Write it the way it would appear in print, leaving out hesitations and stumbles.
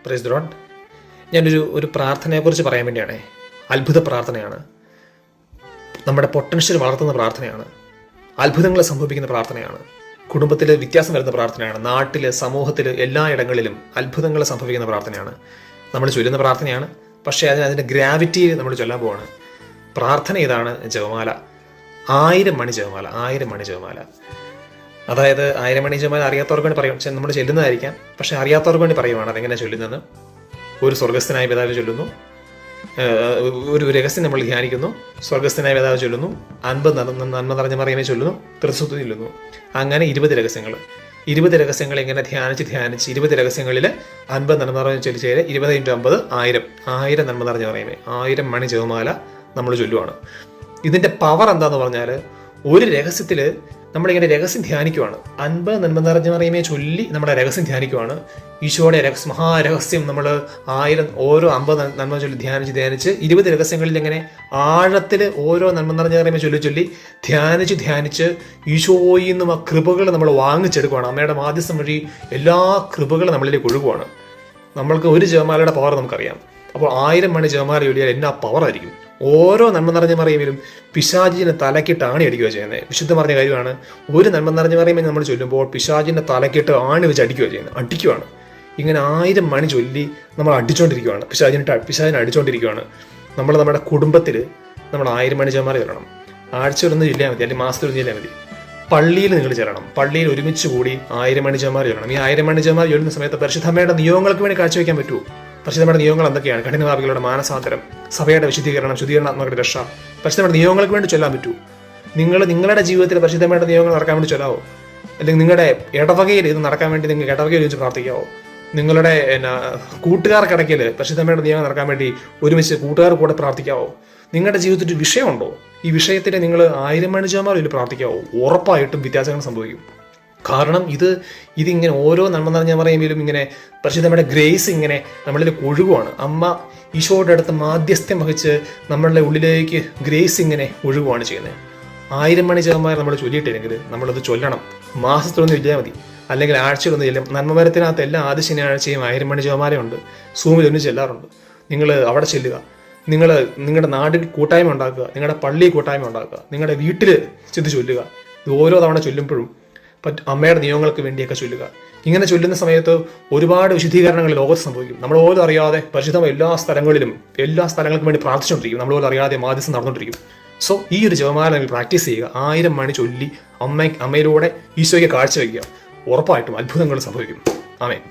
Praise the Lord. ഞാനൊരു പ്രാർത്ഥനയെക്കുറിച്ച് പറയാൻ വേണ്ടിയാണ്. അത്ഭുത പ്രാർത്ഥനയാണ്, നമ്മുടെ പൊട്ടൻഷ്യൽ വളർത്തുന്ന പ്രാർത്ഥനയാണ്, അത്ഭുതങ്ങൾ സംഭവിക്കുന്ന പ്രാർത്ഥനയാണ്, കുടുംബത്തിൽ വ്യത്യാസം വരുന്ന പ്രാർത്ഥനയാണ്, നാട്ടിൽ സമൂഹത്തിൽ എല്ലായിടങ്ങളിലും അത്ഭുതങ്ങൾ സംഭവിക്കുന്ന പ്രാർത്ഥനയാണ്. നമ്മൾ ചൊല്ലുന്ന പ്രാർത്ഥനയാണ്. പക്ഷേ അതിൻ്റെ ഗ്രാവിറ്റിയിൽ നമ്മൾ ചൊല്ലാൻ പോവാണ്. പ്രാർത്ഥന ഇതാണ്, ജപമാല. 1000 മണി ജപമാല, 1000 മണി ജപമാല. അതായത് 1000 മണി ജപമാല അറിയാത്തവർക്ക് വേണ്ടി പറയും, നമ്മൾ ചെല്ലുന്നതായിരിക്കാം. പക്ഷെ അറിയാത്തവർക്ക് വേണ്ടി പറയുവാണ് അതെങ്ങനെ ചൊല്ലുന്നത്. ഒരു സ്വർഗസ്ഥനായ പിതാവ് ചൊല്ലുന്നു, ഒരു രഹസ്യം നമ്മൾ ധ്യാനിക്കുന്നു, സ്വർഗസ്ഥനായ പിതാവ് ചൊല്ലുന്നു, 50 നന്മ നിറഞ്ഞ മറിയമേ ചൊല്ലുന്നു, ത്രിസ്തുതി ചൊല്ലുന്നു. അങ്ങനെ 20 രഹസ്യങ്ങൾ. 20 രഹസ്യങ്ങൾ ഇങ്ങനെ ധ്യാനിച്ച് 20 രഹസ്യങ്ങളിൽ 50 നന്മ നിറഞ്ഞ ചൊല്ലിച്ചേര് 20 × 50 1000 നന്മ നിറഞ്ഞ മറിയമേ. 1000 മണി ജപമാല നമ്മൾ ചൊല്ലുവാണ്. ഇതിൻ്റെ പവർ എന്താന്ന് പറഞ്ഞാൽ, ഒരു രഹസ്യത്തിൽ നമ്മളിങ്ങനെ രഹസ്യം ധ്യാനിക്കുവാണ്. 50 നന്മ നിറഞ്ഞ മറിയമേ ചൊല്ലി നമ്മുടെ രഹസ്യം ധ്യാനിക്കുവാണ്. ഈശോയുടെ മഹാരഹസ്യം നമ്മൾ 1000 ഓരോ 50 നന്മ ചൊല്ലി ധ്യാനിച്ച് 20 രഹസ്യങ്ങളിൽ ഇങ്ങനെ ആഴത്തിൽ ഓരോ നന്മ നിറഞ്ഞ മറിയമേ ചൊല്ലി ധ്യാനിച്ച് ഈശോയിൽ നിന്നും ആ കൃപകൾ നമ്മൾ വാങ്ങിച്ചെടുക്കുവാണ്. അമ്മയുടെ മാധ്യസ്ഥം വഴി എല്ലാ കൃപകളും നമ്മളിലേക്ക് ഒഴുകുവാണ്. നമ്മൾക്ക് ഒരു ജപമാലയുടെ പവർ നമുക്കറിയാം. അപ്പോൾ 1000 മണി ജപമാല ചൊല്ലിയാൽ എന്നാ പവറായിരിക്കും. ഓരോ നന്മ നിറഞ്ഞ മറിയമിലും പിശാചിനെ തലക്കിട്ട് ആണി അടിക്കുക ചെയ്യുന്നത്. വിശുദ്ധ പറഞ്ഞ കാര്യമാണ്. ഒരു നന്മ നിറഞ്ഞ മറിയമേ നമ്മൾ ചൊല്ലുമ്പോൾ പിശാചിനെ തലക്കിട്ട് ആണി വെച്ച് അടിക്കുകയാണ്. ഇങ്ങനെ 1000 മണി ചൊല്ലി നമ്മൾ അടിച്ചുകൊണ്ടിരിക്കുകയാണ്, പിശാചിനെ അടിച്ചുകൊണ്ടിരിക്കുകയാണ്. നമ്മുടെ കുടുംബത്തിൽ നമ്മൾ 1000 മണി ജപമാല ചൊല്ലണം. ആഴ്ചയിലൊന്ന് ചൊല്ലിയാൽ മതി, അല്ലെങ്കിൽ മാസത്തിലൊന്ന് ചൊല്ലിയാൽ മതി. പള്ളിയിൽ നിങ്ങൾ ചെല്ലണം. പള്ളിയിൽ ഒരുമിച്ച് കൂടി 1000 മണി ജപമാല ചൊല്ലണം. ഈ 1000 മണി ജപമാല ചൊല്ലുന്ന സമയത്ത് പരിശുദ്ധമ്മയുടെ നിയോഗങ്ങൾക്ക് വേണ്ടി കാഴ്ചവെക്കാൻ പറ്റുമോ? പരിശുദ്ധമ്മയുടെ നിയോഗങ്ങൾ എന്തൊക്കെയാണ്? കഠിനപാപികളുടെ മാനസാന്തരം, സഭയുടെ വിശുദ്ധീകരണം, ശുദ്ധീകരണാത്മക രക്ഷ. പരിശുദ്ധമ്മയുടെ നിയോഗങ്ങൾക്ക് വേണ്ടി ചൊല്ലാൻ പറ്റൂ. നിങ്ങളുടെ ജീവിതത്തിൽ പരിശുദ്ധമ്മയുടെ നിയോഗങ്ങൾ നടക്കാൻ വേണ്ടി ചൊല്ലാവോ? അല്ലെങ്കിൽ നിങ്ങളുടെ ഇടവകയിൽ ഇത് നടക്കാൻ വേണ്ടി നിങ്ങൾക്ക് ഇടവകയിൽ വെച്ച് പ്രാർത്ഥിക്കാവോ? നിങ്ങളുടെ കൂട്ടുകാർക്കിടയ്ക്കൽ പരിശുദ്ധമ്മയുടെ നിയമം നടക്കാൻ വേണ്ടി ഒരുമിച്ച് കൂട്ടുകാർ കൂടെ പ്രാർത്ഥിക്കാവോ? നിങ്ങളുടെ ജീവിതത്തിൽ ഒരു വിഷയമുണ്ടോ? ഈ വിഷയത്തിൽ നിങ്ങൾ 1000 മണി ജപമാല പ്രാർത്ഥിക്കാവോ? ഉറപ്പായിട്ടും വ്യത്യാസങ്ങൾ സംഭവിക്കും. കാരണം ഇതിങ്ങനെ ഓരോ നന്മ നിറഞ്ഞ മറിയമിലും ഇങ്ങനെ പരിശുദ്ധമ്മയുടെ ഗ്രേസ് ഇങ്ങനെ നമ്മളിൽ ഒഴുകുവാണ്. അമ്മ ഈശോയുടെ അടുത്ത് മാധ്യസ്ഥ്യം വഹിച്ച് നമ്മളുടെ ഉള്ളിലേക്ക് ഗ്രേസ് ഇങ്ങനെ ഒഴുകുവാണ് ചെയ്യുന്നത്. 1000 മണി ജപമാല നമ്മൾ ചൊല്ലിയിട്ടില്ലെങ്കിൽ നമ്മളത് ചൊല്ലണം. മാസത്തിലൊന്നും ഇല്ലാൽ മതി, അല്ലെങ്കിൽ ആഴ്ചയിലൊന്നും ചെല്ലും. നന്മമരത്തിനകത്ത് എല്ലാ ആദ്യ ശനിയാഴ്ചയും 1000 മണി ജപമാലയുണ്ട്. സൂമിൽ ഒന്ന് ചെല്ലാറുണ്ട്. നിങ്ങൾ അവിടെ ചെല്ലുക. നിങ്ങളുടെ നാട്ടിൽ കൂട്ടായ്മ ഉണ്ടാക്കുക, നിങ്ങളുടെ പള്ളിയിൽ കൂട്ടായ്മ ഉണ്ടാക്കുക, നിങ്ങളുടെ വീട്ടിൽ ചെന്ന് ചൊല്ലുക. ഇത് ഓരോ തവണ ചൊല്ലുമ്പോഴും അമ്മയുടെ നിയമങ്ങൾക്ക് വേണ്ടിയൊക്കെ ചൊല്ലുക. ഇങ്ങനെ ചൊല്ലുന്ന സമയത്ത് ഒരുപാട് വിശുദ്ധീകരണങ്ങൾ ലോകത്ത് സംഭവിക്കും. നമ്മൾ പോലും അറിയാതെ പരിശുദ്ധമായ എല്ലാ സ്ഥലങ്ങൾക്കും വേണ്ടി പ്രാർത്ഥിച്ചുകൊണ്ടിരിക്കും. നമ്മൾ പോലും അറിയാതെ മാധ്യസ്ഥം നടന്നുകൊണ്ടിരിക്കും. സോ ഈ ഒരു ജപമാല നിങ്ങൾ പ്രാക്ടീസ് ചെയ്യുക. 1000 മണി ചൊല്ലി അമ്മയിലൂടെ ഈശോയ്ക്ക് കാഴ്ചവെക്കുക. ഉറപ്പായിട്ടും അത്ഭുതങ്ങൾ സംഭവിക്കും. ആമേൻ.